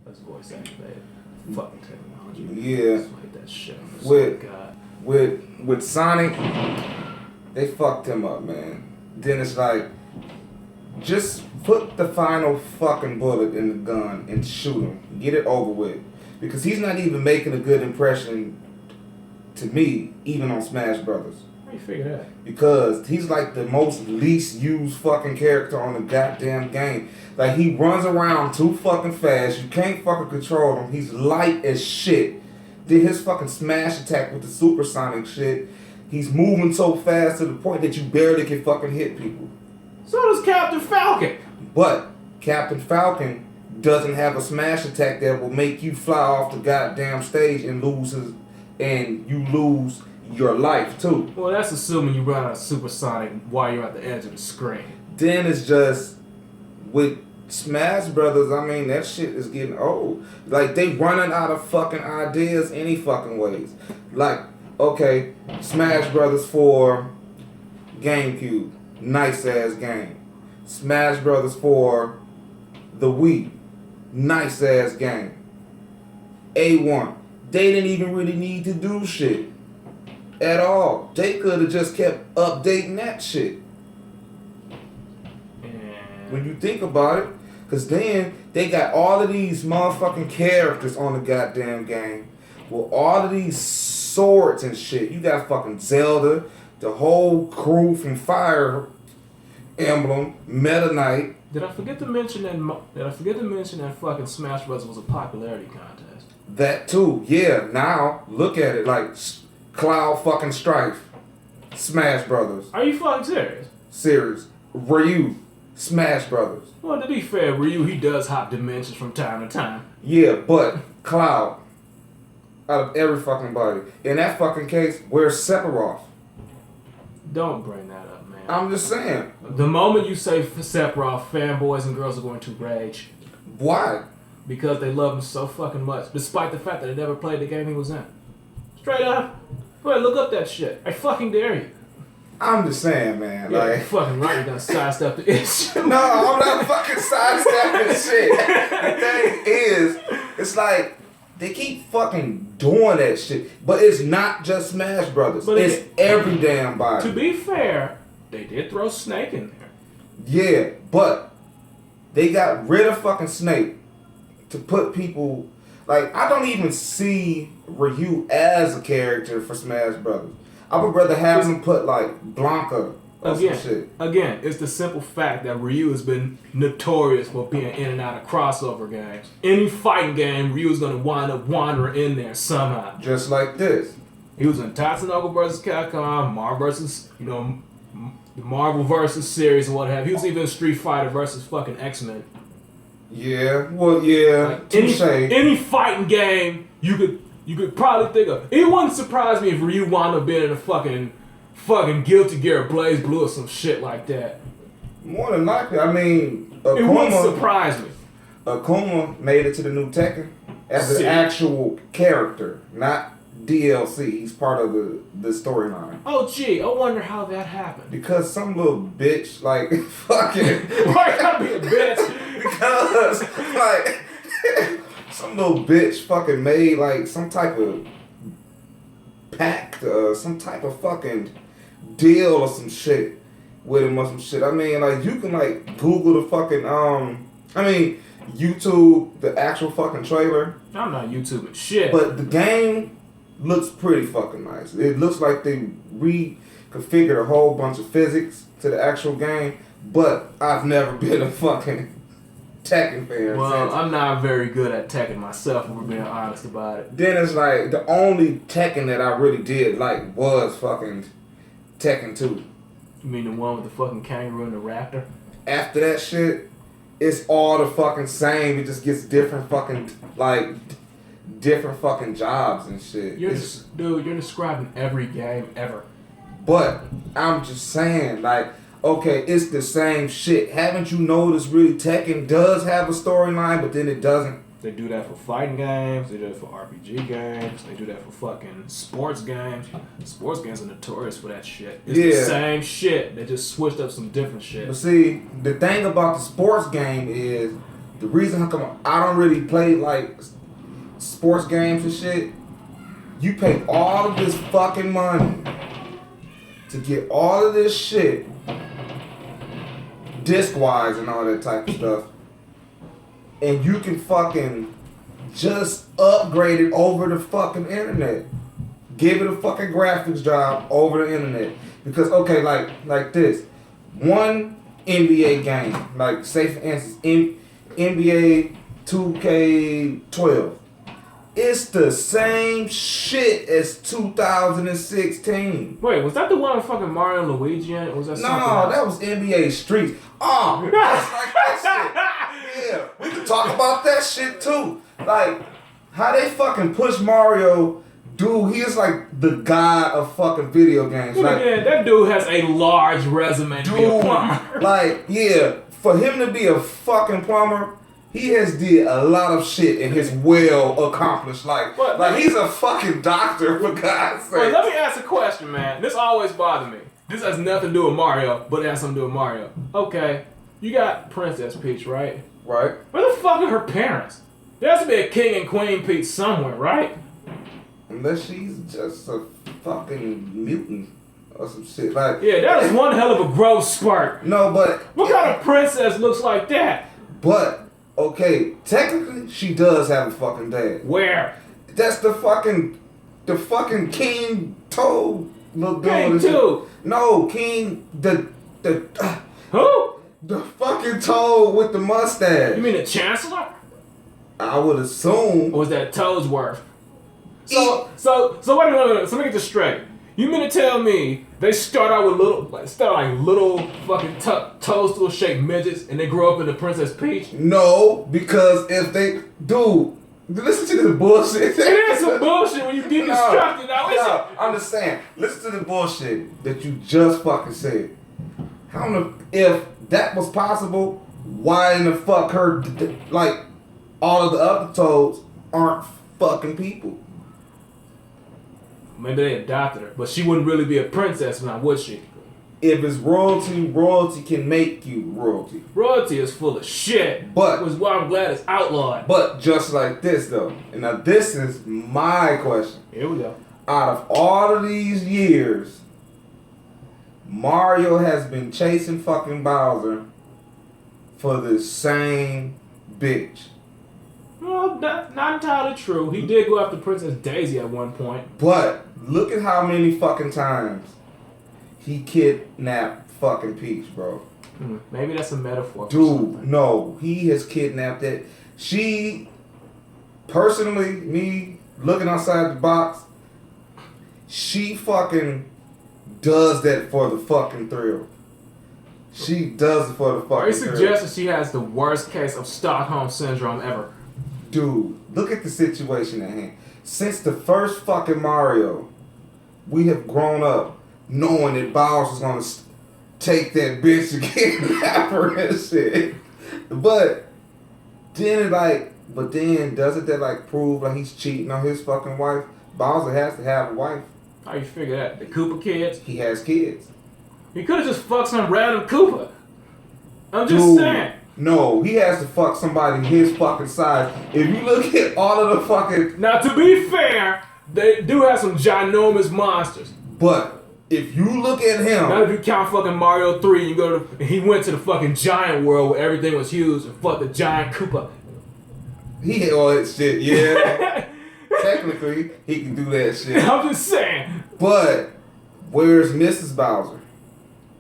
That's voice activated. Fucking technology. Yeah. Just like that shit. With Sonic, they fucked him up, man. Then it's like, just put the final fucking bullet in the gun and shoot him. Get it over with. Because he's not even making a good impression to me, even on Smash Brothers. How you figure that? Because he's like the most least used fucking character on the goddamn game. Like, he runs around too fucking fast. You can't fucking control him. He's light as shit. Did his fucking smash attack with the supersonic shit. He's moving so fast to the point that you barely can fucking hit people. So does Captain Falcon. But Captain Falcon doesn't have a smash attack that will make you fly off the goddamn stage and you lose your life too. Well, that's assuming you run out of supersonic while you're at the edge of the screen. Then it's just with Smash Brothers, I mean, that shit is getting old. Like, they running out of fucking ideas any fucking ways. Like, okay, Smash Brothers for GameCube, nice ass game. Smash Brothers for the Wii, nice ass game. A1, they didn't even really need to do shit at all. They could have just kept updating that shit. When you think about it, because then they got all of these motherfucking characters on the goddamn game with all of these swords and shit. You got fucking Zelda, the whole crew from Fire Emblem, Meta Knight. Did I forget to mention that fucking Smash Bros was a popularity contest? That too, yeah. Now look at it, like Cloud fucking Strife, Smash Brothers. Are you fucking serious? Serious. Ryu, Smash Brothers. Well, to be fair, Ryu, he does hop dimensions from time to time. Yeah, but Cloud, out of every fucking body. In that fucking case, where's Sephiroth? Don't bring that up, man. I'm just saying. The moment you say Sephiroth, fanboys and girls are going to rage. Why? Because they love him so fucking much, despite the fact that they never played the game he was in. Straight up. Go ahead, look up that shit. I fucking dare you. I'm just saying, man. Yeah, like, you're fucking right, you're gonna sidestep the issue. No, I'm not fucking sidestepping shit. The thing is, it's like, they keep fucking doing that shit. But it's not just Smash Brothers. But it's every damn body. To be fair, they did throw Snake in there. Yeah, but they got rid of fucking Snake to put people... Like, I don't even see Ryu as a character for Smash Brothers. I would rather have him put, like, Blanca or some shit. Again, it's the simple fact that Ryu has been notorious for being in and out of crossover games. Any fighting game, Ryu's gonna wind up wandering in there somehow. Just like this. He was in Tatsunoko vs. Capcom, Marvel vs. The Marvel vs. series and what have you. He was even in Street Fighter versus fucking X-Men. Yeah, well, yeah. Like any fighting game you could probably think of. It wouldn't surprise me if Ryu wound up being in a fucking Guilty Gear Blaze Blue or some shit like that. More than likely, I mean, it wouldn't surprise me. Akuma made it to the new Tekken as an actual character, not DLC. He's part of the storyline. Oh gee, I wonder how that happened. Because some little bitch, like, fucking... Why gotta be a bitch? Because, like, some little bitch fucking made, like, some type of pact, some type of fucking deal or some shit with him or some shit. I mean, like, you can, like, Google the fucking, YouTube the actual fucking trailer. I'm not YouTubing shit. But the game looks pretty fucking nice. It looks like they reconfigured a whole bunch of physics to the actual game, but I've never been a fucking Tekken fan. Well, I'm not very good at Tekken myself, if we're being honest about it. Then it's like, the only Tekken that I really did like was fucking Tekken 2. You mean the one with the fucking kangaroo and the raptor? After that shit, it's all the fucking same. It just gets different fucking, like, different fucking jobs and shit. Dude, you're describing every game ever. But I'm just saying, like, okay, it's the same shit. Haven't you noticed really Tekken does have a storyline, but then it doesn't? They do that for fighting games. They do that for RPG games. They do that for fucking sports games. Sports games are notorious for that shit. It's the same shit. They just switched up some different shit. But see, the thing about the sports game is The reason how come I don't really play like sports games and shit, you pay all of this fucking money to get all of this shit disc-wise and all that type of stuff, and you can fucking just upgrade it over the fucking internet. Give it a fucking graphics job over the internet. Because, okay, like this. One NBA game, like say for instance, NBA 2K12. It's the same shit as 2016. Wait, was that the one with fucking Mario and Luigi in it? Or was that something No, else? that was NBA Streets. Oh, that's like that shit. Yeah, we can talk about that shit too. Like, how they fucking push Mario. Dude, he is like the god of fucking video games. Like, yeah, that dude has a large resume to be a dude, plumber. like, yeah, for him to be a fucking plumber, he has did a lot of shit in his well accomplished life. But, like, he's a fucking doctor, for God's sake. Wait, let me ask a question, man. This always bothered me. This has nothing to do with Mario, but it has something to do with Mario. Okay, you got Princess Peach, right? Right. Where the fuck are her parents? There has to be a King and Queen Peach somewhere, right? Unless she's just a fucking mutant or some shit. Like, Yeah, that is one hell of a growth spurt. no, but What kind of princess looks like that? But okay, technically she does have a fucking dad. Where? That's the fucking King Toad little King dude. Toad? No, King the Who? the fucking Toad with the mustache. You mean the Chancellor? I would assume. Or was that Toadsworth? So wait a minute. So let me get this straight. You mean to tell me they start out with little fucking toadstool shaped midgets and they grow up into Princess Peach? No, because if they listen to this bullshit. It is some bullshit when you deconstruct it now, is it? I'm just saying. Listen to the bullshit that you just fucking said. How the if that was possible, why in the fuck her like all of the other toads aren't fucking people? Maybe they adopted her, but she wouldn't really be a princess now, would she? If it's royalty, royalty can make you royalty. Royalty is full of shit. But which is why I'm glad it's outlawed. But just like this though, and now this is my question. Here we go. Out of all of these years, Mario has been chasing fucking Bowser for the same bitch. Well, not entirely true. He did go after Princess Daisy at one point. But look at how many fucking times he kidnapped fucking Peach, bro. Maybe that's a metaphor. Dude, no. He has kidnapped that. She, personally, me looking outside the box, she fucking does that for the fucking thrill. She does it for the fucking Are you thrill. suggesting she has the worst case of Stockholm Syndrome ever? Dude, look at the situation at hand. Since the first fucking Mario, we have grown up knowing that Bowser's gonna take that bitch and kidnap her and shit. But then doesn't that like prove like he's cheating on his fucking wife? Bowser has to have a wife. How you figure that? The Koopa kids? He has kids. He could have just fucked some random Koopa. I'm just Dude, saying. no, he has to fuck somebody his fucking size. If you look at all of the fucking... Now, to be fair, they do have some ginormous monsters. But if you look at him... Now, if you count fucking Mario 3, he went to the fucking giant world where everything was huge and fucked the giant Koopa. He hit all that shit, yeah. Technically, he can do that shit. I'm just saying. But where's Mrs. Bowser?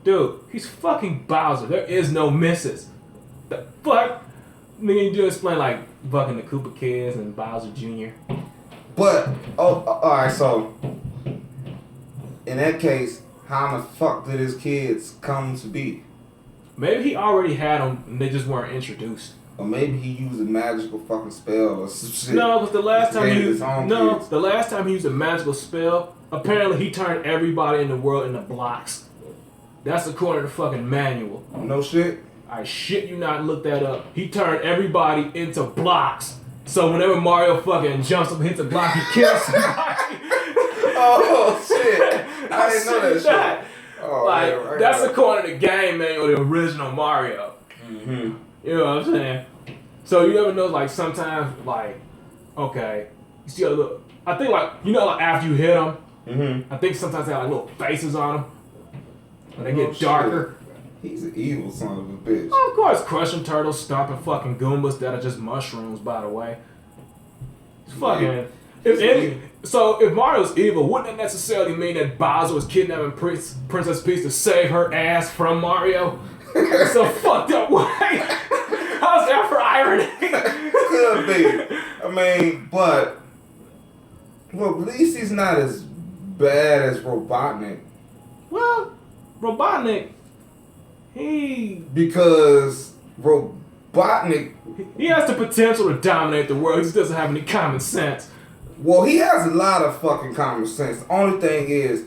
Dude, he's fucking Bowser. There is no Mrs. The fuck? Nigga, you do explain like fucking the Koopa kids and Bowser Jr. But, alright, so in that case, how in the fuck did his kids come to be? Maybe he already had them and they just weren't introduced. Or maybe he used a magical fucking spell or some shit. No, because the last time he his used own kids. the last time he used a magical spell, apparently he turned everybody in the world into blocks. That's according to the fucking manual. No shit? I shit you not, look that up. He turned everybody into blocks. So whenever Mario fucking jumps up and hits a block, he kills somebody. Oh shit! I didn't know that shit. Oh, Like, yeah, right, that's right. according to the game manual, the original Mario. Mm-hmm. You know what I'm saying? So you ever know, like, sometimes, like, okay, you see a little, I think, like, you know, like, after you hit them, I think sometimes they have, like, little faces on them. When they get darker. Shit. He's an evil son of a bitch. Oh, of course, crushing turtles, stomping fucking Goombas that are just mushrooms, by the way. It's fucking... So, if Mario's evil, wouldn't that necessarily mean that Bowser was kidnapping Princess Peach to save her ass from Mario? It's a fucked up way. How's that for irony? Could be. I mean, but... Well, at least he's not as bad as Robotnik. Well, Robotnik, because Robotnik... He has the potential to dominate the world. He just doesn't have any common sense. Well, he has a lot of fucking common sense. The only thing is,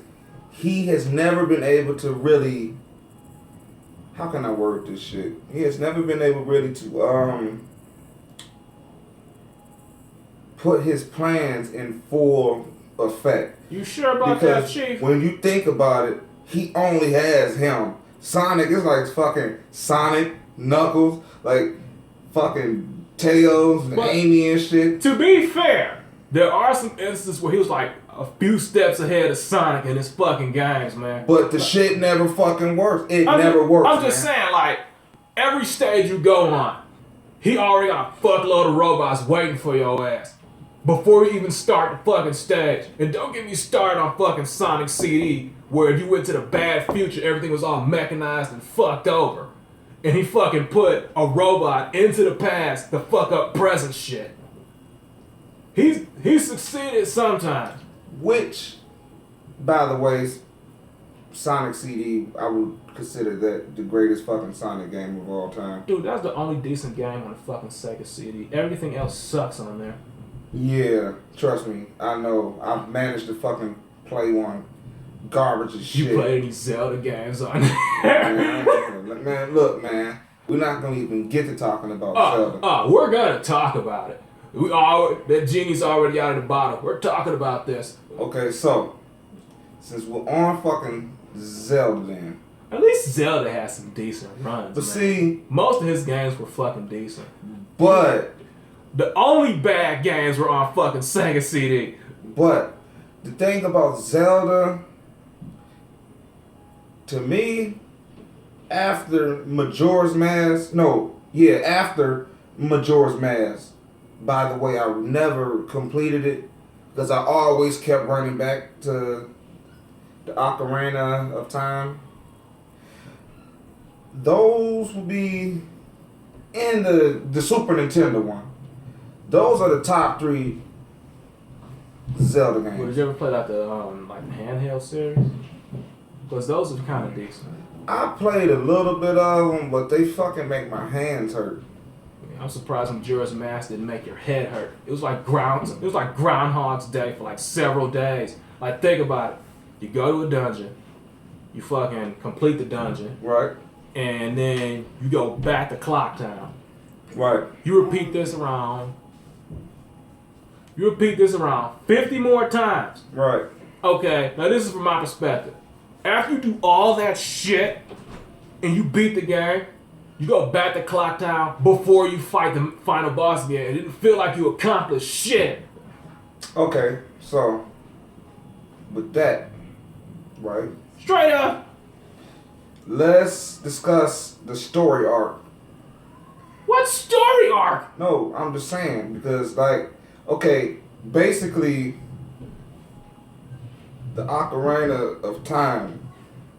he has never been able to really... How can I word this shit? He has never been able really to put his plans in full effect. You sure about because that, Chief? When you think about it, he only has him. Sonic is like fucking Sonic, Knuckles, like fucking Tails and Amy and shit. To be fair, there are some instances where he was like a few steps ahead of Sonic in his fucking games, man. But the shit never fucking works. It never works. I'm just saying, like, every stage you go on, he already got a fuckload of robots waiting for your ass before you even start the fucking stage. And don't get me started on fucking Sonic CD, where if you went to the bad future, everything was all mechanized and fucked over. And he fucking put a robot into the past to fuck up present shit. He's succeeded sometimes. Which, by the way, Sonic CD, I would consider that the greatest fucking Sonic game of all time. Dude, that's the only decent game on the fucking Sega CD. Everything else sucks on there. Yeah, trust me, I know. I've managed to fucking play one. Garbage as shit. You played any Zelda games on there? Man, look, man. We're not gonna even get to talking about Zelda. We're gonna talk about it. That genie's already out of the bottle. We're talking about this. Okay, so since we're on fucking Zelda then. At least Zelda has some decent runs. But man. see, most of his games were fucking decent. But the only bad games were on fucking Sega CD. But the thing about Zelda, to me, after Majora's Mask, after Majora's Mask, by the way, I never completed it because I always kept running back to the Ocarina of Time. Those will be in the Super Nintendo one. Those are the top 3 Zelda games. Well, did you ever play like the handheld series? Because those are kind of decent. I played a little bit of them, but they fucking make my hands hurt. I'm surprised Majora's Mask didn't make your head hurt. It was like Groundhog's Day for like several days. Like, think about it. You go to a dungeon, you fucking complete the dungeon, right? And then you go back to Clock Town, right? You repeat this around 50 more times, right? Okay, now this is from my perspective. After you do all that shit and you beat the game, you go back to Clock Town before you fight the final boss again. It didn't feel like you accomplished shit. Okay, so with that, right? Straight up. Let's discuss the story arc. What story arc? No, I'm just saying because basically the Ocarina of Time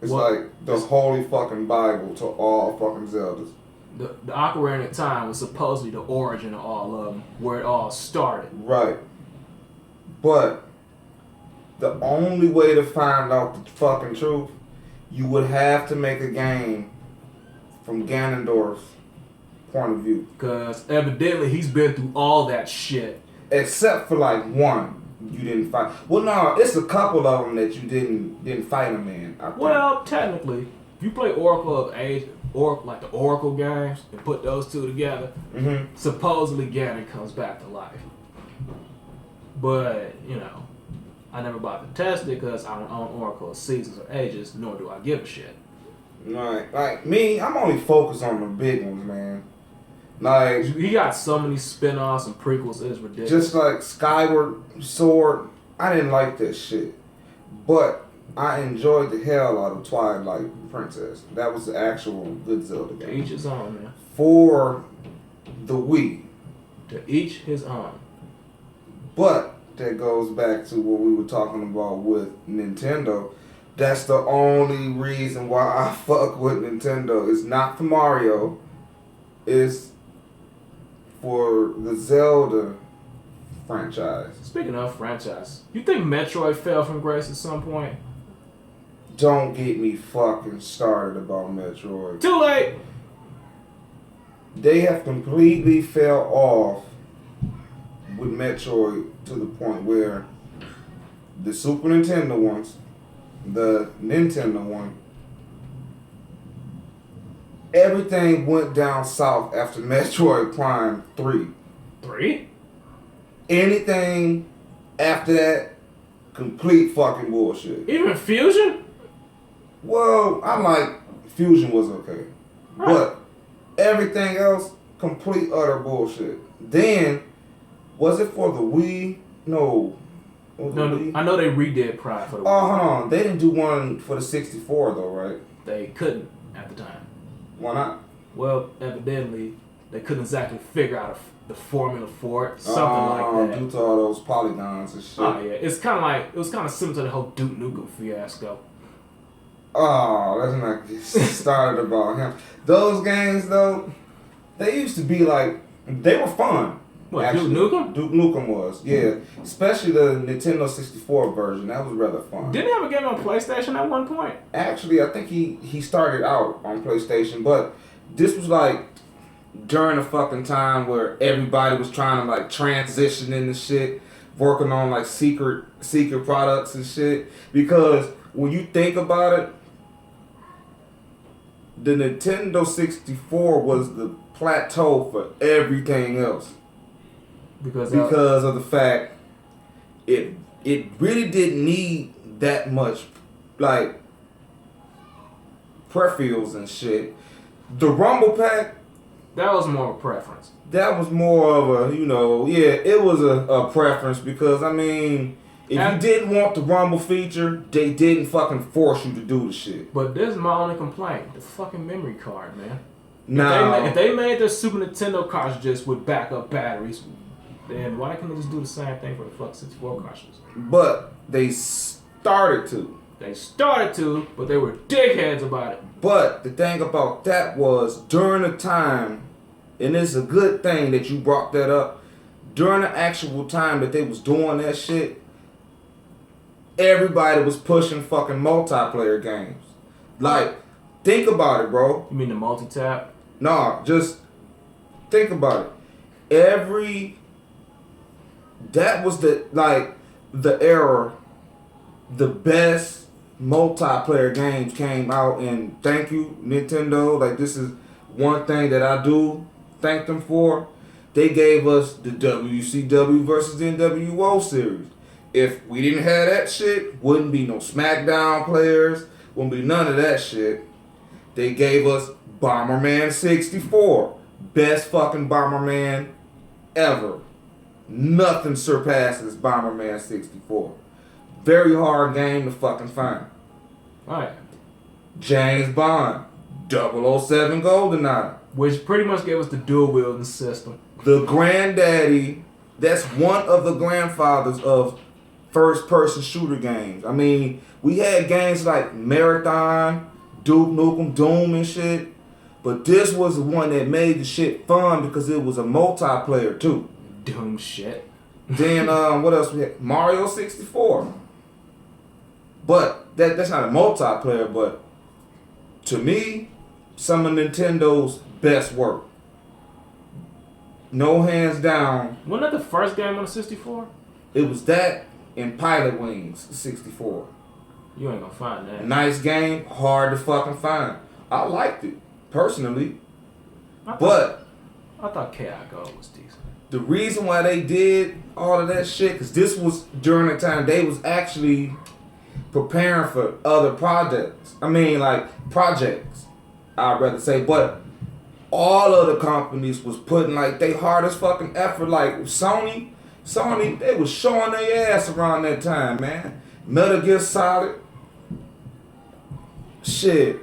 is like the holy fucking Bible to all fucking Zeldas. The Ocarina of Time was supposedly the origin of all of them, where it all started. Right. But the only way to find out the fucking truth, you would have to make a game from Ganondorf's point of view. Because evidently he's been through all that shit. Except for like one. You didn't fight. Well, no, it's a couple of them that you didn't fight them in. Well, technically, if you play Oracle of Age, or like the Oracle games, and put those two together, supposedly Ganon comes back to life. But I never bothered to test it because I don't own Oracle of Seasons or Ages, nor do I give a shit. Right, like me, I'm only focused on the big ones, man. Like, he got so many spin-offs and prequels, it is ridiculous. just like Skyward Sword, I didn't like that shit. But I enjoyed the hell out of Twilight Princess. That was the actual good Zelda To game. each his own, man. For the Wii. To each his own. But that goes back to what we were talking about with Nintendo. That's the only reason why I fuck with Nintendo. It's not for Mario. It's for the Zelda franchise. Speaking of franchise, you think Metroid fell from grace at some point? Don't get me fucking started about Metroid. Too late! They have completely fell off with Metroid to the point where the Super Nintendo ones, the Nintendo one, everything went down south after Metroid Prime 3. 3? Anything after that, complete fucking bullshit. Even Fusion? Well, I like Fusion was okay. Right. But everything else, complete utter bullshit. Then, was it for the Wii? No. Was it No, Wii? I know they redid Prime for the Oh, hold on. They didn't do one for the 64 though, right? They couldn't at the time. Why not? Well, evidently, they couldn't exactly figure out the formula for it. Something like that. Due to all those polygons and shit. Oh yeah, it's kind of like it was kind of similar to the whole Duke Nukem fiasco. Oh, let's not get started about him. Those games though, they used to be like, they were fun. What, actually. Duke Nukem? Duke Nukem was, yeah. Especially the Nintendo 64 version. That was rather fun. Didn't he have a game on PlayStation at one point? Actually, I think he started out on PlayStation, but this was like during a fucking time where everybody was trying to like transition into shit, working on like secret products and shit. Because when you think about it, the Nintendo 64 was the plateau for everything else. Because of the fact it really didn't need that much like peripherals and shit. The Rumble Pack, that was more of a preference. that was more of a, it was a preference because I mean, if you didn't want the Rumble feature, they didn't fucking force you to do the shit. But this is my only complaint: the fucking memory card, man. Now, If they made their Super Nintendo cartridges with backup batteries, then why can't they just do the same thing for the fucking 64 cartridges? but they started to. They started to, but they were dickheads about it. But the thing about that was during the time, and it's a good thing that you brought that up, during the actual time that they was doing that shit, everybody was pushing fucking multiplayer games. Like, think about it, bro. You mean the multi-tap? Nah, just think about it. That was the era, the best multiplayer games came out, and thank you, Nintendo. Like, this is one thing that I do thank them for. They gave us the WCW versus NWO series. If we didn't have that shit, wouldn't be no SmackDown players, wouldn't be none of that shit. They gave us Bomberman 64. Best fucking Bomberman ever. Nothing surpasses Bomberman 64. Very hard game to fucking find. Right. James Bond, 007 GoldenEye. Which pretty much gave us the dual wielding system. The granddaddy, that's one of the grandfathers of first person shooter games. I mean, we had games like Marathon, Duke Nukem, Doom and shit. But this was the one that made the shit fun because it was a multiplayer too. Doom shit. Then what else we had? Mario 64. But that's not a multiplayer, but to me, some of Nintendo's best work. No hands down. Wasn't that the first game on the 64? It was that and Pilot Wings 64. You ain't gonna find that. Nice game, hard to fucking find. I liked it, personally. I thought KI Gold was decent. The reason why they did all of that shit, because this was during the time they was actually preparing for other projects. I'd rather say. But all of the companies was putting like they hardest fucking effort. Like Sony, they was showing their ass around that time, man. Metal Gear Solid, shit.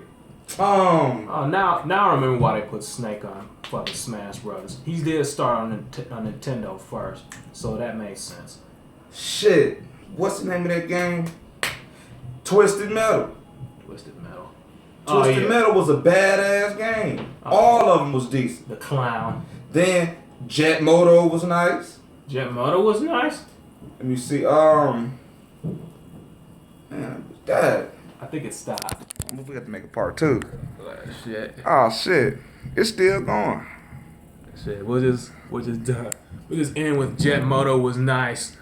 Oh, now I remember why they put Snake on fucking Smash Brothers. He did start on Nintendo first, so that makes sense. Shit, what's the name of that game? Twisted Metal. Twisted Metal. Twisted Metal was a badass game. All of them was decent. The Clown. Then Jet Moto was nice. Jet Moto was nice. Let me see. Man, that. I think it stopped. We got to make a part 2. Shit. Oh shit, it's still going. Shit. We'll just end with Jet Moto was nice.